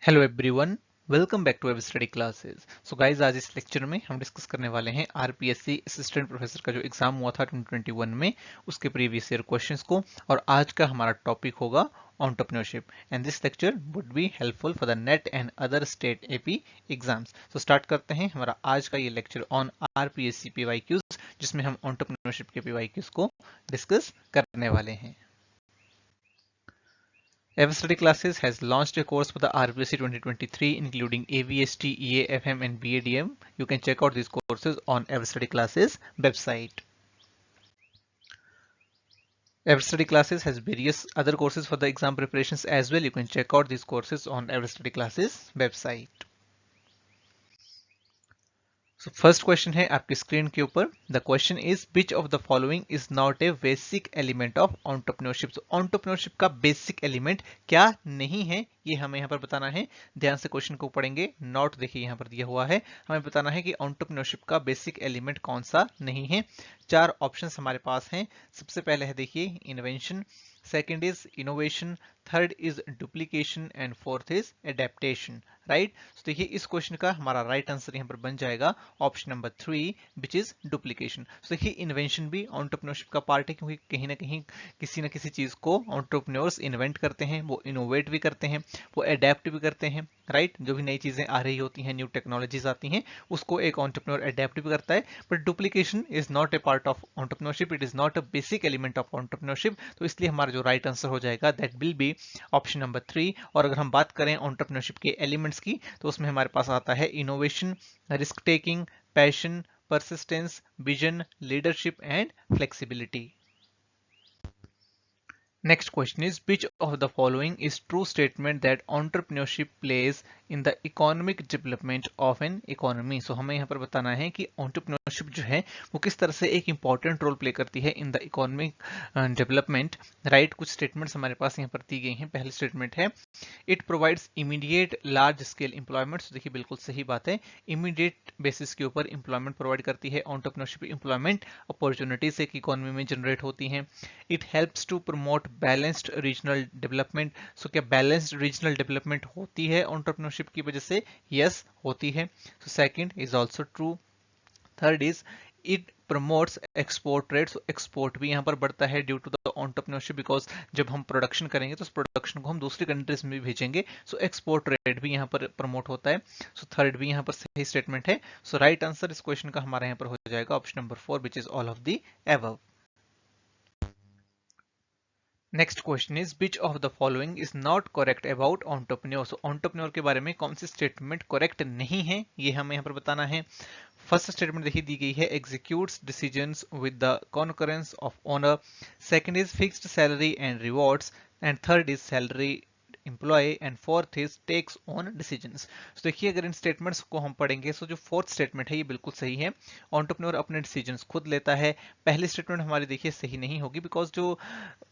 Hello everyone, welcome back to web study classes. So guys, आज इस lecture में हम डिस्कस करने वाले हैं आरपीएससी असिस्टेंट प्रोफेसर का जो एग्जाम हुआ था 2021 में, उसके प्रीवियस ईयर क्वेश्चंस को। और आज का हमारा टॉपिक होगा entrepreneurship and this lecture would be helpful for the net and other state AP exams. So start करते हैं हमारा आज का ये लेक्चर ऑन आरपीएससी पीवाईक्यूज, जिसमें हम एंटरप्रेन्योरशिप के पीवाईक्यूज को डिस्कस करने वाले हैं। Everstudy Classes has launched a course for the RPSC 2023 including AVST, EAFM and BADM. You can check out these courses on Everstudy Classes website. Everstudy Classes has various other courses for the exam preparations as well. You can check out these courses on Everstudy Classes website. So first question है आपकी screen के ऊपर. The question is which of the following is not a basic element of entrepreneurship. So entrepreneurship का basic element क्या नहीं है, ये हमें यहाँ पर बताना है. ध्यान से क्वेश्चन को पढ़ेंगे. नोट देखिए यहाँ पर दिया हुआ है. हमें बताना है कि entrepreneurship का बेसिक एलिमेंट कौन सा नहीं है. चार ऑप्शंस हमारे पास हैं. सबसे पहले है देखिए invention, second is innovation, third is duplication and fourth is adaptation. Right. तो देखिए इस क्वेश्चन का हमारा राइट आंसर यहाँ पर बन जाएगा option number 3 which is duplication. तो देखिए इन्वेंशन भी एंटरप्रेन्योरशिप का पार्ट है, क्योंकि कहीं ना कहीं किसी ना किसी चीज को एंटरप्रेन्योर्स इन्वेंट करते हैं, वो इनोवेट भी करते हैं, वो एडेप्ट भी करते हैं. राइट. जो भी नई चीजें आ रही होती हैं, न्यू टेक्नोलॉजीज आती हैं, उसको एक एंटरप्रेन्योर एडेप्ट भी करता है. But duplication is not a part of entrepreneurship, it is not a basic element of entrepreneurship. तो इसलिए हमारा जो राइट आंसर हो जाएगा that will B option number 3. और अगर हम बात करें एंटरप्रेन्योरशिप के एलिमेंट्स की, तो उसमें हमारे पास आता है innovation, risk taking, passion, persistence, vision, leadership and flexibility. Next question is which of the following is true statement that entrepreneurship plays in the economic development of an economy. So हमें यहाँ पर बताना है कि entrepreneurship जो है वो किस तरह से एक important role play करती है in the economic development. Right. कुछ statements हमारे पास यहाँ पर दी गई हैं. पहली statement है it provides immediate large scale employment. देखिए बिल्कुल सही बात है. इमीडिएट बेसिस के ऊपर एम्प्लॉयमेंट प्रोवाइड करती है. एंटरप्रेन्योरशिप एम्प्लॉयमेंट अपॉर्चुनिटीज एक इकोनॉमी में जनरेट होती हैं. It helps to promote balanced regional development. So क्या बैलेंस्ड रीजनल डेवलपमेंट होती है एंटरप्रेन्योरशिप की वजह से? यस, होती है. So second is also true. Third is it promotes export rate. So export भी यहाँ पर बढ़ता है due to the entrepreneurship, because जब हम प्रोडक्शन करेंगे तो उस प्रोडक्शन को हम दूसरी कंट्रीज में भी भेजेंगे. सो एक्सपोर्ट रेट भी यहाँ पर प्रमोट होता है. सो थर्ड भी यहाँ पर सही स्टेटमेंट है. सो राइट आंसर इस क्वेश्चन का हमारा यहाँ पर हो जाएगा option number 4 which is all of the above. Next question is which of the following is not correct about entrepreneur. So entrepreneur के बारे में कौन सी स्टेटमेंट करेक्ट नहीं है, ये हमें यहाँ पर बताना है. फर्स्ट स्टेटमेंट देखिए दी गई है executes decisions with the concurrence of owner. Second is fixed salary and rewards and third is salary employ and fourth is takes on decisions. तो देखिए अगर इन स्टेटमेंट्स को हम पढ़ेंगे तो जो फोर्थ स्टेटमेंट है ये बिल्कुल सही है. एंटरप्रेन्योर अपने डिसीजंस खुद लेता है. पहली स्टेटमेंट हमारी देखिए सही नहीं होगी, बिकॉज जो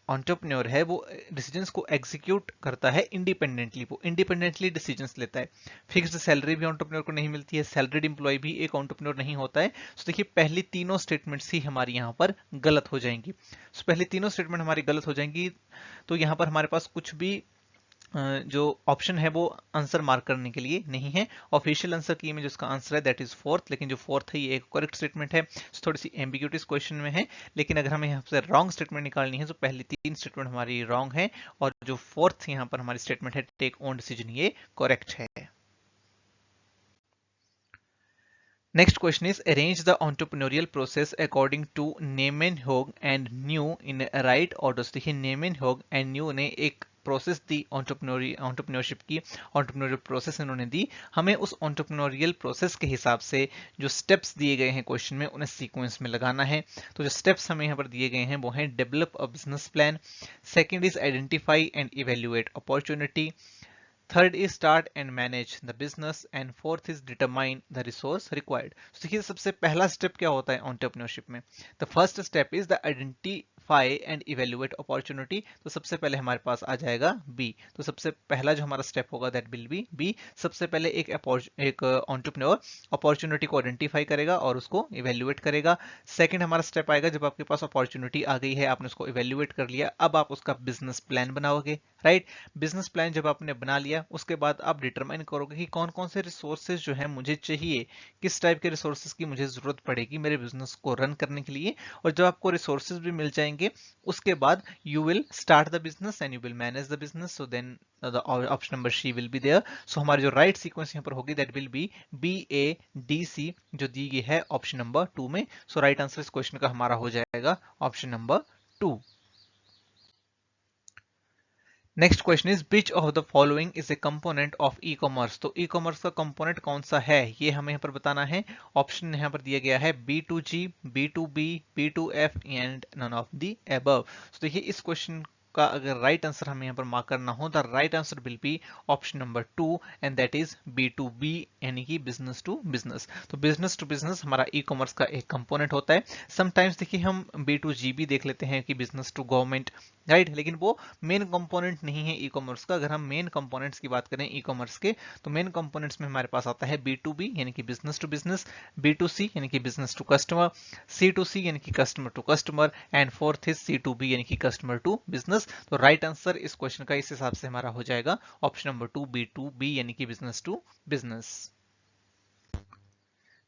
एंटरप्रेन्योर है वो डिसीजंस को एग्जीक्यूट करता है इंडिपेंडेंटली, वो इंडिपेंडेंटली डिसीजंस लेता है. फिक्स्ड सैलरी भी एंटरप्रेन्योर को नहीं मिलती है, सैलरीड एम्प्लॉय भी एक एंटरप्रेन्योर नहीं होता है. तो देखिए पहली तीनों स्टेटमेंट्स ही हमारी यहाँ पर गलत हो जाएंगी. तो पहली तीनों स्टेटमेंट हमारी गलत हो जाएंगी. तो यहाँ पर हमारे पास कुछ भी जो ऑप्शन है वो आंसर मार्क करने के लिए नहीं है. ऑफिशियल आंसर की में जो इसका आंसर है दैट इज फोर्थ, लेकिन जो फोर्थ है ये एक करेक्ट स्टेटमेंट है. थोड़ी सी एम्बिग्यूटी इस क्वेश्चन में है, लेकिन अगर हमें यहाँ से रॉन्ग स्टेटमेंट निकालनी है तो पहली तीन स्टेटमेंट हमारी रॉन्ग है और जो फोर्थ यहाँ पर हमारी स्टेटमेंट है टेक ओन डिसीजन, ये करेक्ट है. Next question is arrange the entrepreneurial process according to Nijmegen and New in right order. देखिए Nijmegen and New ने एक प्रोसेस दी एंटरप्रेन्योरशिप की, एंटरप्रेन्योरियल प्रोसेस इन्होंने दी. हमें उस एंटरप्रेन्योरियल प्रोसेस के हिसाब से जो स्टेप्स दिए गए हैं क्वेश्चन में उन्हें सीक्वेंस में लगाना है. तो जो स्टेप्स हमें यहाँ पर दिए गए हैं वो हैं develop a business plan, second is identify and evaluate opportunity, third is start and manage the business and fourth is determine the resource required. देखिए सबसे पहला स्टेप क्या होता है एंटरप्रेन्योरशिप में? The first step is the identify and evaluate opportunity, तो सबसे पहले हमारे पास आ जाएगा बी। तो सबसे पहला जो हमारा स्टेप होगा दैट विल बी बी। सबसे पहले एक एंटरप्रेन्योर अपॉर्चुनिटी को आइडेंटिफाई करेगा और उसको इवेल्युएट करेगा। सेकंड हमारा स्टेप आएगा जब आपके पास अपॉर्चुनिटी आ गई है, आपने उसको इवेल्युएट कर लिया, अब आप उसका बिजनेस प्लान बनाओगे, राइट। बिजनेस प्लान जब आपने बना लिया उसके बाद आप डिटरमाइन करोगे कि कौन कौन से रिसोर्सेज जो है मुझे चाहिए, किस टाइप के रिसोर्सेज की मुझे जरूरत पड़ेगी मेरे बिजनेस को रन करने के लिए। और जब आपको रिसोर्सेज भी मिल जाएंगे उसके बाद you will start the business and you will manage the business, so then the option number C will be there. So हमारी जो राइट सीक्वेंस यहाँ पर होगी that will be B A D C, जो दी गई है ऑप्शन नंबर 2 में। सो राइट आंसर इस क्वेश्चन का हमारा हो जाएगा option number 2। Next question is which of the following is a component of e commerce. तो ई कॉमर्स का कंपोनेंट कौन सा है ये हमें यहाँ पर बताना है। ऑप्शन यहाँ पर दिया गया है B2G, B2B, B2F and none of the above. तो देखिए इस क्वेश्चन का अगर राइट आंसर हमें यहाँ पर मार्क करना हो, the right answer will be option number 2 and that is B2B, यानी कि बिजनेस टू बिजनेस। तो बिजनेस टू बिजनेस हमारा ई कॉमर्स का एक कंपोनेंट होता है। समटाइम्स देखिए हम B2G भी देख लेते हैं कि बिजनेस टू गवर्नमेंट, राइट, लेकिन वो मेन कंपोनेंट नहीं है ई कॉमर्स का। अगर हम मेन कंपोनेंट्स की बात करें ई कॉमर्स के, तो मेन कंपोनेंट्स में हमारे पास आता है B2B यानी कि बिजनेस टू बिजनेस, B2C यानी कि बिजनेस टू कस्टमर, C2C यानी कि customer to customer, and fourth is C2B यानी कि कस्टमर टू बिजनेस। तो राइट आंसर इस क्वेश्चन का इस हिसाब से हमारा हो जाएगा ऑप्शन नंबर 2 B2B यानी कि business to business.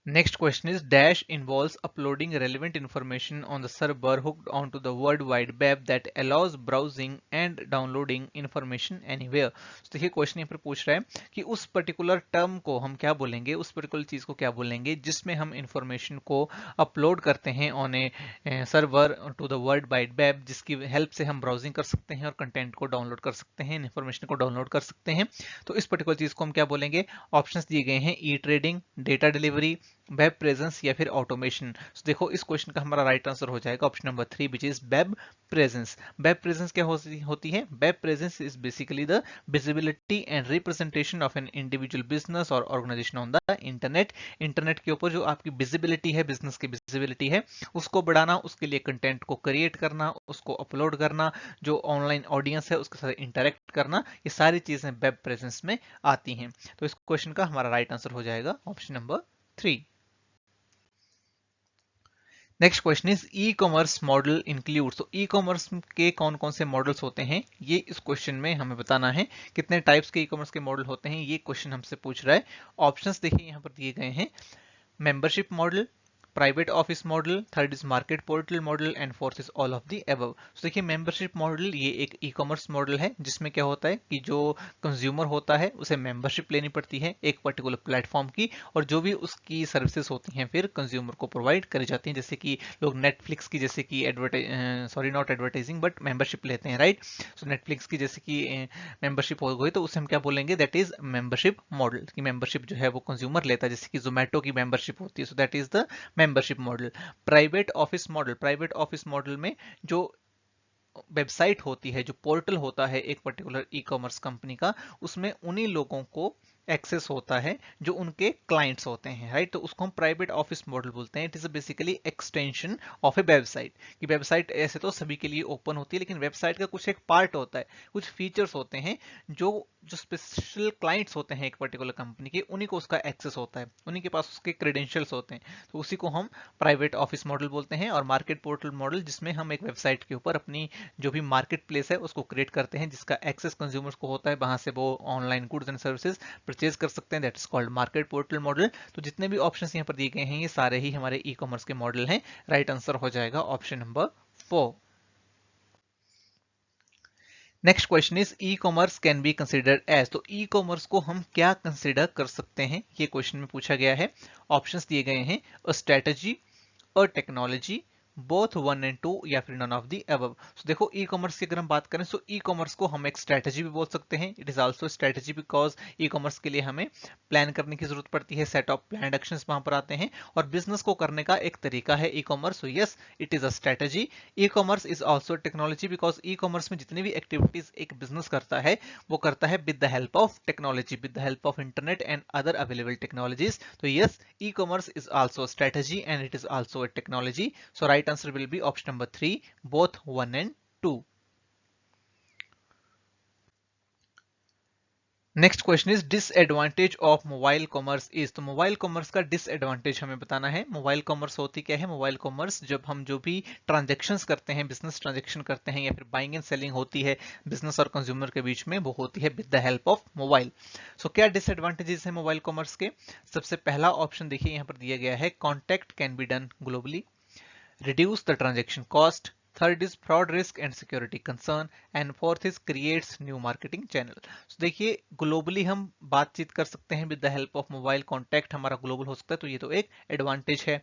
Next question is dash involves uploading relevant information on the server hooked onto the World Wide Web that allows browsing and downloading information anywhere। तो देखिए क्वेश्चन यहाँ पर पूछ रहा है कि उस पर्टिकुलर टर्म को हम क्या बोलेंगे, उस पर्टिकुलर चीज को क्या बोलेंगे जिसमें हम इंफॉर्मेशन को अपलोड करते हैं on a server to the world wide web, जिसकी हेल्प से हम ब्राउजिंग कर सकते हैं और कंटेंट को डाउनलोड कर सकते हैं, इंफॉर्मेशन को डाउनलोड कर सकते हैं। तो इस पर्टिकुलर चीज को हम क्या बोलेंगे। ऑप्शंस दिए गए हैं e trading, data delivery, web presence या फिर ऑटोमेशन। तो देखो इस क्वेश्चन का हमारा राइट आंसर हो जाएगा option number 3 which is web presence. Web presence क्या होती है। Web presence is basically the visibility and representation of an individual business और organisation on the internet. Internet के ऊपर जो आपकी विजिबिलिटी है, बिजनेस की विजिबिलिटी है, उसको बढ़ाना, उसके लिए कंटेंट को क्रिएट करना, उसको अपलोड करना, जो ऑनलाइन ऑडियंस है उसके साथ इंटरेक्ट करना, ये सारी चीजें वेब प्रेजेंस में आती हैं। तो इस क्वेश्चन का हमारा राइट आंसर हो जाएगा option number 3। Next question is e commerce model includes. तो ई कॉमर्स के कौन कौन से मॉडल्स होते हैं ये इस क्वेश्चन में हमें बताना है। कितने टाइप्स के ई कॉमर्स के मॉडल होते हैं ये क्वेश्चन हमसे पूछ रहा है। ऑप्शंस देखिए यहाँ पर दिए गए हैं। Membership model, private office model, third is market portal model and fourth is all of the above. तो देखिए मेंबरशिप मॉडल ये एक ई कॉमर्स मॉडल है जिसमें क्या होता है कि जो कंज्यूमर होता है उसे मेंबरशिप लेनी पड़ती है एक पर्टिकुलर प्लेटफॉर्म की, और जो भी उसकी सर्विसेज होती हैं फिर कंज्यूमर को प्रोवाइड करी जाती हैं। जैसे कि लोग नेटफ्लिक्स की जैसे कि नॉट एडवर्टाइजिंग बट मेंबरशिप लेते हैं, राइट। सो नेटफ्लिक्स की जैसे कि मेंबरशिप हो गई तो उसे हम क्या बोलेंगे, दैट इज मेंबरशिप मॉडल। की मेंबरशिप जो है वो कंज्यूमर लेता है, जैसे कि जोमेटो की मेंबरशिप होती है, so that is the membership model. Private office model, private office model में जो वेबसाइट होती है, जो पोर्टल होता है एक पर्टिकुलर ई कॉमर्स कंपनी का, उसमें उन्हीं लोगों को एक्सेस होता है जो उनके क्लाइंट्स होते हैं, राइट। तो उसको हम प्राइवेट ऑफिस मॉडल बोलते हैं। It is basically extension of A website. कि वेबसाइट ऐसे तो सभी के लिए ओपन होती है, लेकिन वेबसाइट का कुछ एक पार्ट होता है, कुछ फीचर्स होते हैं जो स्पेशल क्लाइंट्स होते हैं एक पर्टिकुलर कंपनी के, उन्हीं को उसका एक्सेस होता है, उन्हीं के पास उसके क्रेडेंशियल्स होते हैं, तो उसी को हम प्राइवेट ऑफिस मॉडल बोलते हैं। और मार्केट पोर्टल मॉडल जिसमें हम एक वेबसाइट के ऊपर अपनी जो भी मार्केट प्लेस है उसको क्रिएट करते हैं, जिसका एक्सेस कंज्यूमर्स को होता है, वहां से वो online goods and services purchase कर सकते हैं, that is called market portal model. तो जितने भी ऑप्शंस यहाँ पर दिए गए हैं ये सारे ही हमारे ई कॉमर्स के मॉडल हैं। राइट आंसर हो जाएगा option number 4। Next question is e commerce can be considered as. तो ई कॉमर्स को हम क्या कंसिडर कर सकते हैं ये क्वेश्चन में पूछा गया है। ऑप्शंस दिए गए हैं a strategy, a technology, both 1 and 2 या फिर नन ऑफ दी अबव। सो देखो ई कॉमर्स की अगर हम बात करें तो ई कॉमर्स को हम एक स्ट्रेटजी भी बोल सकते हैं। It is also strategy because E commerce के लिए हमें प्लान करने की जरूरत पड़ती है, सेट ऑफ प्लान एक्शंस वहां पर आते हैं, और बिजनेस को करने का एक तरीका है e commerce. So yes it is a strategy. E commerce is also technology because e commerce में जितनी भी एक्टिविटीज एक बिजनेस करता है वो करता है with the help of technology, with the help of internet and other available technologies. तो yes e commerce is also strategy and it is also a technology. So right right answer will be option number 3, both 1 and 2. Next question is disadvantage of mobile commerce is. तो mobile commerce का disadvantage हमें बताना है। Mobile commerce होती क्या है? Mobile commerce जब हम जो भी ट्रांजैक्शंस करते हैं, बिजनेस ट्रांजैक्शन करते हैं या फिर बाइंग एंड सेलिंग होती है बिजनेस और कंज्यूमर के बीच में, वो होती है with the help of mobile. So क्या डिसएडवांटेजेस है मोबाइल कॉमर्स के? सबसे पहला ऑप्शन देखिए यहाँ पर दिया गया है, contact can be done globally, reduce the transaction cost, third is fraud risk and security concern, and fourth is creates new marketing channel. So देखिए ग्लोबली हम बातचीत कर सकते हैं with the help of mobile, contact हमारा global हो सकता है, तो ये तो एक एडवांटेज है।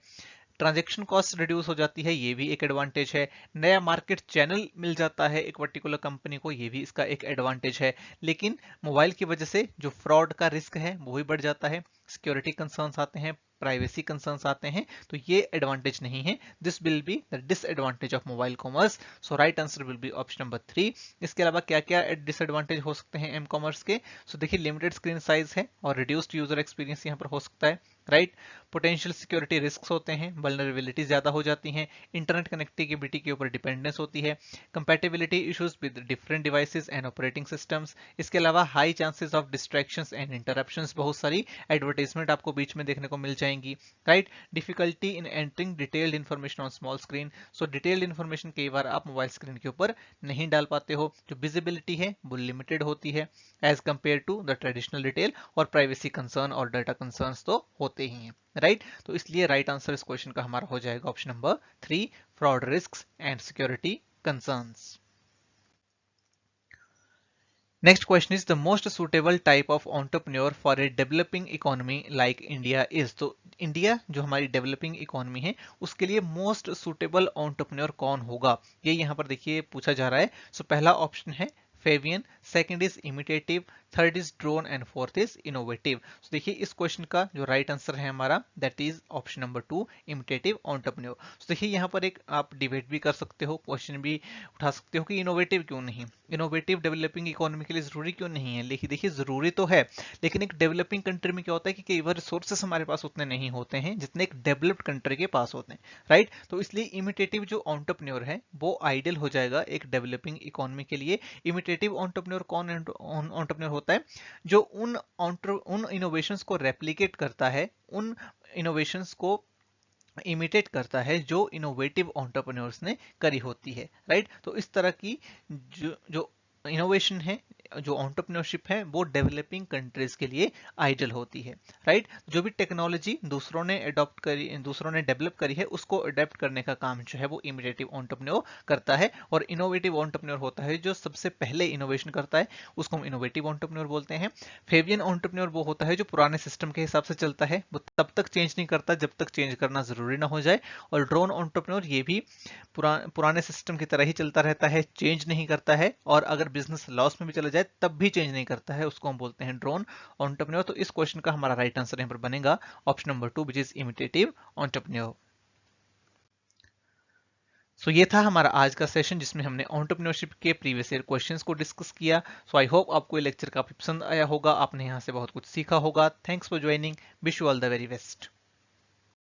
ट्रांजैक्शन कॉस्ट रिड्यूस हो जाती है, ये भी एक एडवांटेज है। नया मार्केट चैनल मिल जाता है एक पर्टिकुलर कंपनी को, ये भी इसका एक एडवांटेज है। लेकिन मोबाइल की वजह से जो फ्रॉड का रिस्क है वो भी बढ़ जाता है, सिक्योरिटी कंसर्न्स आते हैं, प्राइवेसी कंसर्न्स आते हैं, तो ये एडवांटेज नहीं है। This will be the disadvantage of mobile commerce. So right answer will be option number 3। इसके अलावा क्या क्या डिसएडवांटेज हो सकते हैं एम कॉमर्स के? सो देखिए लिमिटेड स्क्रीन साइज है और रिड्यूस्ड यूजर एक्सपीरियंस यहाँ पर हो सकता है, राइट। पोटेंशियल सिक्योरिटी रिस्क होते हैं, वल्नरेबिलिटी ज्यादा हो जाती हैं, इंटरनेट कनेक्टिविटी के ऊपर डिपेंडेंस होती है, compatibility issues with different devices and operating systems. इसके अलावा high chances of distractions and interruptions, बहुत सारी एडवर्टाइजमेंट आपको बीच में देखने को मिल जाएंगी, right. Difficulty in entering detailed information on small screen. So detailed information कई बार आप मोबाइल स्क्रीन के ऊपर नहीं डाल पाते हो, जो विजिबिलिटी है वो लिमिटेड होती है as compare to the traditional detail, और प्राइवेसी कंसर्न और डाटा कंसर्न्स तो होते ही हैं, राइट। तो इसलिए राइट आंसर इस क्वेश्चन का हमारा हो जाएगा option number 3, fraud risks and security concerns. Next question is the most suitable type of entrepreneur for a developing economy like India is। तो इंडिया जो हमारी डेवलपिंग इकोनॉमी है उसके लिए मोस्ट सुटेबल एंटरप्रेन्योर कौन होगा, ये यहाँ पर देखिए पूछा जा रहा है। सो पहला ऑप्शन है Fabian, second is imitative, third is drone and fourth is innovative. तो देखिए इस क्वेश्चन का जो राइट आंसर है हमारा that is option number 2, imitative entrepreneur. तो देखिए यहाँ पर एक आप डिबेट भी कर सकते हो, क्वेश्चन भी उठा सकते हो कि इनोवेटिव क्यों नहीं, इनोवेटिव डेवलपिंग इकोनॉमी के लिए जरूरी क्यों नहीं है? लेकिन देखिए जरूरी तो है, लेकिन एक डेवलपिंग कंट्री में क्या होता है कि कई बार रिसोर्सेस हमारे पास उतने नहीं होते हैं जितने एक डेवलप्ड कंट्री के पास होते हैं, राइट। तो इसलिए इमिटेटिव जो एंटरप्रेन्योर है वो आइडियल हो जाएगा एक डेवलपिंग इकोनॉमी के लिए। इमिटेटिव एंटरप्रेन्योर कौन एंटरप्रेन्योर होता है? जो उन इनोवेशंस को रेप्लिकेट करता है, उन इनोवेशंस को इमिटेट करता है जो इनोवेटिव एंटरप्रेन्योर्स ने करी होती है, राइट। तो इस तरह की जो इनोवेशन है, जो एंटरप्रेन्योरशिप है, वो डेवलपिंग कंट्रीज के लिए आइडियल होती है, राइट। जो भी टेक्नोलॉजी दूसरों ने अडॉप्ट करी, दूसरों ने डेवलप करी है, उसको अडेप्ट करने का काम जो है वो इमिटेटिव एंटरप्रेन्योर करता है। और इनोवेटिव एंटरप्रेन्योर होता है जो सबसे पहले इनोवेशन करता है, उसको हम इनोवेटिव एंटरप्रेन्योर बोलते हैं। फेवियन एंटरप्रेन्योर वो होता है जो पुराने सिस्टम के हिसाब से चलता है, वो तब तक चेंज नहीं करता जब तक चेंज करना जरूरी ना हो जाए। और ड्रोन एंटरप्रेन्योर ये भी पुराने सिस्टम की तरह ही चलता रहता है, चेंज नहीं करता है, और अगर बिजनेस लॉस में भी चला जाए तब भी चेंज नहीं करता है, उसको हम बोलते हैं ड्रोन एंटरप्रेन्योर। तो इस क्वेश्चन का हमारा राइट आंसर यहाँ पर बनेगा option number 2 which is imitative entrepreneur. So ये था हमारा आज का सेशन जिसमें हमने एंटरप्रेन्योरशिप के प्रीवियस ईयर क्वेश्चंस को डिस्कस किया। सो आई होप आपको ये लेक्चर काफी पसंद आया होगा, आपने यहाँ से बहुत कुछ सीखा होगा। Thanks for joining, wish you all the very best.